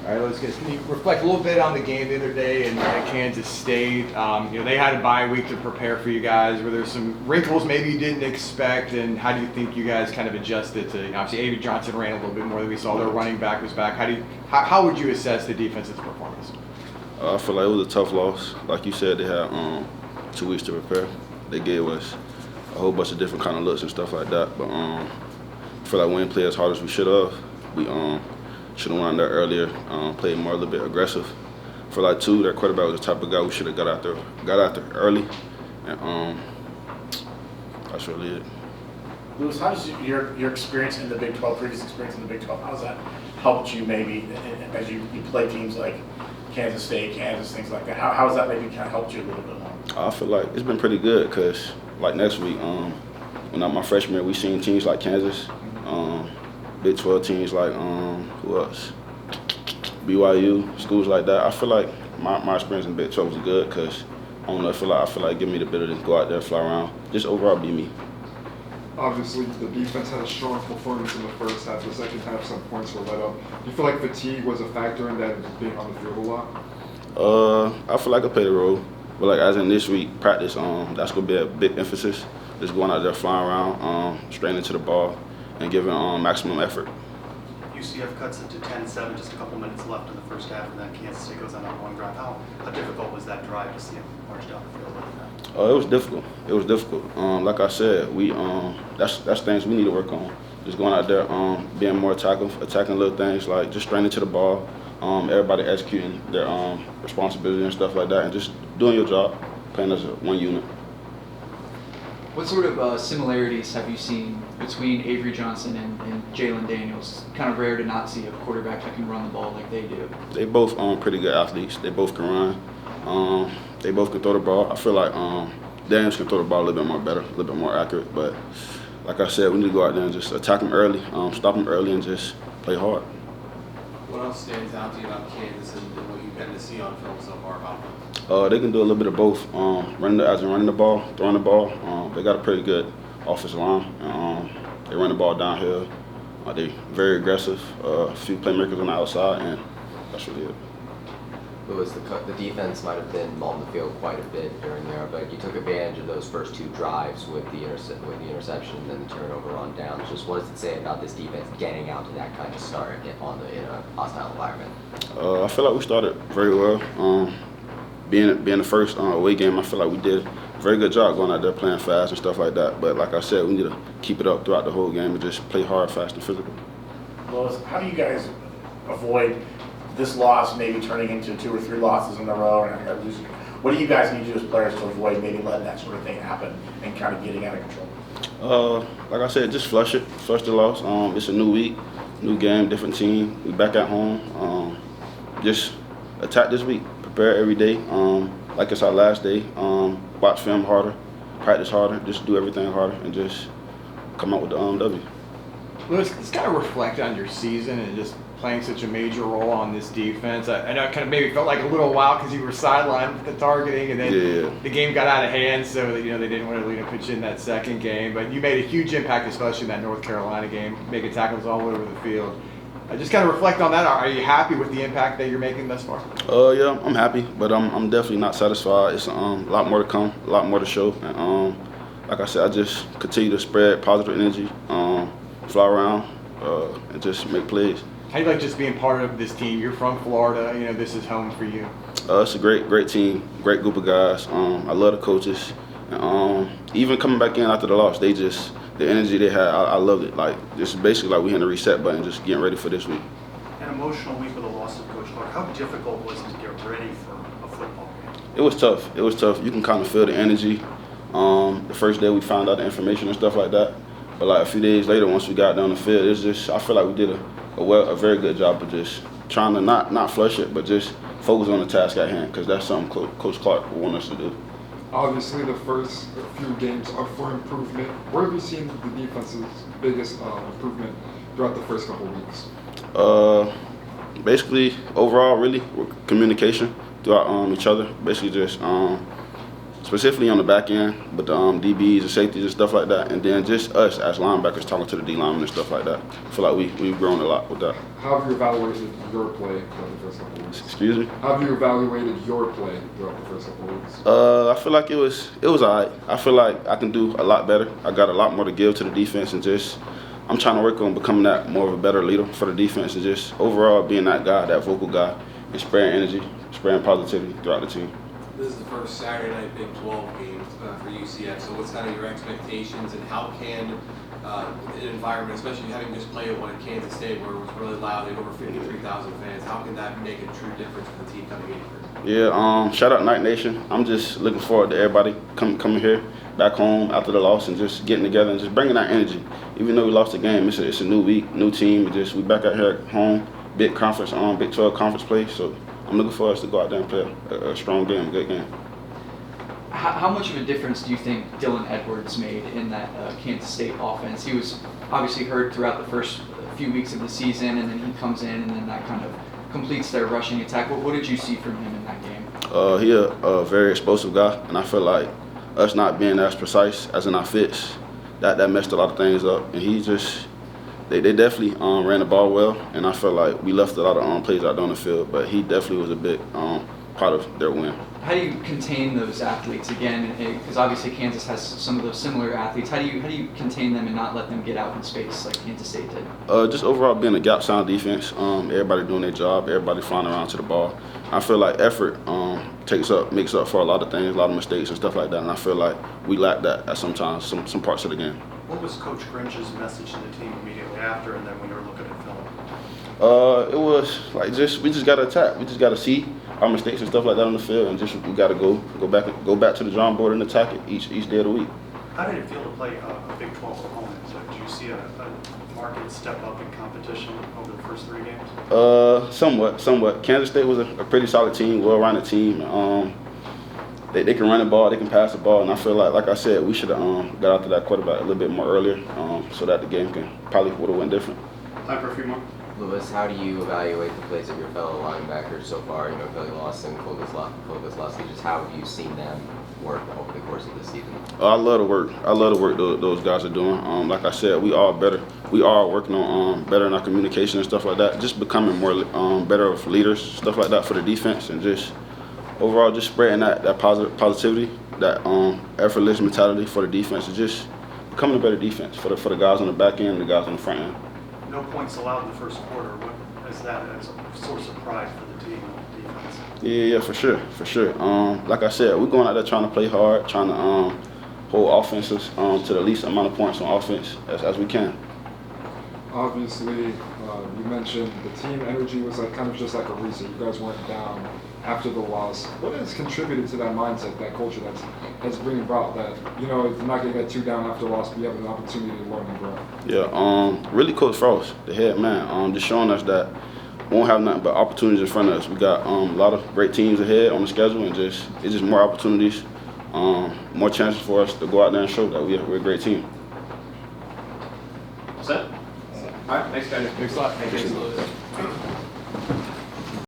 All right, let's get. Can you reflect a little bit on the game the other day at Kansas State? They had a bye week to prepare for you guys. Were there some wrinkles maybe you didn't expect, and how do you think you guys kind of adjusted to? Obviously, Avery Johnson ran a little bit more than we saw. Their running back was back. How would you assess the defense's performance? I feel like it was a tough loss. Like you said, they had 2 weeks to prepare. They gave us a whole bunch of different kind of looks and stuff like that. But I feel like we didn't play as hard as we should have. We should have went there earlier, played more a little bit aggressive. For like two, their quarterback was the type of guy we should have got out there early, and that's really it. Lewis, how does your experience in the Big 12, previous experience in the Big 12, how does that helped you maybe as you play teams like Kansas State, Kansas, things like that? How has that maybe kind of helped you a little bit more? I feel like it's been pretty good because like next week, when I'm my freshman year, we seen teams like Kansas. Big 12 teams like who else? BYU, schools like that. I feel like my experience in Big 12 was good because I don't know. I feel like it gave me the ability to go out there, fly around, just overall be me. Obviously, the defense had a strong performance in the first half. The second half, some points were let up. Do you feel like fatigue was a factor in that, being on the field a lot? I feel like I played a role, but like as in this week practice, that's gonna be a big emphasis. Just going out there, flying around, straight into the ball, and giving maximum effort. UCF cuts it to 10-7, just a couple minutes left in the first half, and then Kansas State goes on a long drive. How difficult was that drive to see them march down the field like that? It was difficult. It was difficult. Like I said, we that's things we need to work on. Just going out there, being more attacking little things like just straight into the ball. Everybody executing their responsibility and stuff like that, and just doing your job, playing as one unit. What sort of similarities have you seen between Avery Johnson and Jalen Daniels? Kind of rare to not see a quarterback that can run the ball like they do. They both pretty good athletes. They both can run. They both can throw the ball. I feel like Daniels can throw the ball a little bit more better, a little bit more accurate. But like I said, we need to go out there and just attack them early, stop them early, and just play hard. What else stands out to you about Kansas and what you've gotten to see on film so far about them? They can do a little bit of both. Running the ball, throwing the ball. They got a pretty good offensive line. They run the ball downhill. They're very aggressive. A few playmakers on the outside, and that's really it. Lewis, the defense might have been mauling the field quite a bit during there, but you took advantage of those first two drives with the interception and then the turnover on downs. Just what does it say about this defense getting out to that kind of start in a hostile environment? I feel like we started very well. Being the first away game, I feel like we did a very good job going out there playing fast and stuff like that. But like I said, we need to keep it up throughout the whole game and just play hard, fast, and physical. Lewis, how do you guys avoid this loss maybe turning into 2 or 3 losses in a row? What do you guys need to do as players to avoid maybe letting that sort of thing happen and kind of getting out of control? Like I said, just flush the loss. It's a new week, new game, different team. We back at home. Just attack this week. Prepare every day, like it's our last day. Watch film harder, practice harder, just do everything harder, and just come out with the W. Lewis, let's kind of reflect on your season and just playing such a major role on this defense. I know it kind of maybe felt like a little while because you were sidelined with the targeting, and then the game got out of hand, so they didn't want to put you in that second game. But you made a huge impact, especially in that North Carolina game, making tackles all over the field. Just kind of reflect on that. Are you happy with the impact that you're making thus far? Yeah, I'm happy, but I'm definitely not satisfied. It's a lot more to come, a lot more to show. And like I said, I just continue to spread positive energy, fly around, and just make plays. How do you like just being part of this team? You're from Florida. This is home for you. It's a great team, great group of guys. I love the coaches. And, even coming back in after the loss, the energy they had, I loved it. Like, it's basically like we hitting the reset button, just getting ready for this week. An emotional week with a loss of Coach Clark. How difficult was it to get ready for a football game? It was tough. You can kind of feel the energy. The first day we found out the information and stuff like that. But like a few days later, once we got down the field, it's just, I feel like we did a very good job of just trying to not flush it, but just focus on the task at hand, because that's something Coach Clark will want us to do. Obviously, the first few games are for improvement. Where have you seen the defense's biggest improvement throughout the first couple of weeks? Basically, overall, really, communication throughout each other. Basically, just specifically on the back end, but the DBs and safeties and stuff like that, and then just us as linebackers talking to the D linemen and stuff like that. I feel like we've grown a lot with that. How have you evaluated your play throughout the first couple of weeks? Excuse me? How have you evaluated your play throughout the first couple of weeks? I feel like it was alright. I feel like I can do a lot better. I got a lot more to give to the defense, and just I'm trying to work on becoming that more of a better leader for the defense, and just overall being that guy, that vocal guy, and spreading energy, spreading positivity throughout the team. This is the first Saturday night Big 12 game for UCF, so what's kind of your expectations, and how can an environment, especially having just played one at Kansas State where it was really loud, they had over 53,000 fans, how can that make a true difference for the team coming in here? Yeah, shout out Night Nation. I'm just looking forward to everybody coming here, back home after the loss, and just getting together and just bringing that energy. Even though we lost the game, it's a new week, new team. We back out here at home, big conference, Big 12 conference play. So I'm looking for us to go out there and play a strong game, a good game. How much of a difference do you think Dylan Edwards made in that Kansas State offense? He was obviously hurt throughout the first few weeks of the season, and then he comes in, and then that kind of completes their rushing attack. What did you see from him in that game? He a very explosive guy, and I feel like us not being as precise as in our fits, that messed a lot of things up. And he just, they definitely ran the ball well, and I feel like we left a lot of plays out on the field, but he definitely was a big part of their win. How do you contain those athletes again? Because obviously Kansas has some of those similar athletes. How do you contain them and not let them get out in space like Kansas State did? Just overall being a gap sound defense. Everybody doing their job. Everybody flying around to the ball. I feel like effort makes up for a lot of things, a lot of mistakes and stuff like that. And I feel like we lack that at sometimes some parts of the game. What was Coach Grinch's message to the team immediately after, and then when you were looking at film? It was like we just got to attack. We just got to see our mistakes and stuff like that on the field, and we got to go back to the drawing board and attack it each day of the week. How did it feel to play a Big 12 opponent? So do you see a market step up in competition over the first 3 games? Somewhat. Kansas State was a pretty solid team, well-rounded team. They can run the ball, they can pass the ball, and I feel like I said, we should have got after that quarterback a little bit more earlier, so that the game probably would have went different. Time for a few more. Lewis, how do you evaluate the plays of your fellow linebackers so far? Billy Lawson, Clovis Lusky, just how have you seen them work over the course of the season? I love the work. Those guys are doing. Like I said, we are better. We are working on better in our communication and stuff like that. Just becoming more better of leaders, stuff like that for the defense, and just overall just spreading that positivity, that effortless mentality for the defense, and just becoming a better defense for the guys on the back end and the guys on the front end. No points allowed in the first quarter. What is that as a source of pride for the team and defense? Yeah, for sure. Like I said, we're going out there trying to play hard, trying to hold offenses to the least amount of points on offense as we can. Obviously, you mentioned the team energy was kind of just like a reset. You guys weren't down after the loss. What has contributed to that mindset, that culture that's bringing about that, you're not going to get too down after a loss, but you have an opportunity to learn and grow? Yeah, really Coach Frost, the head man, just showing us that we won't have nothing but opportunities in front of us. We got a lot of great teams ahead on the schedule, and it's just more opportunities, more chances for us to go out there and show that we're a great team. Set? All right, thanks, guys. Thanks a lot. Thanks.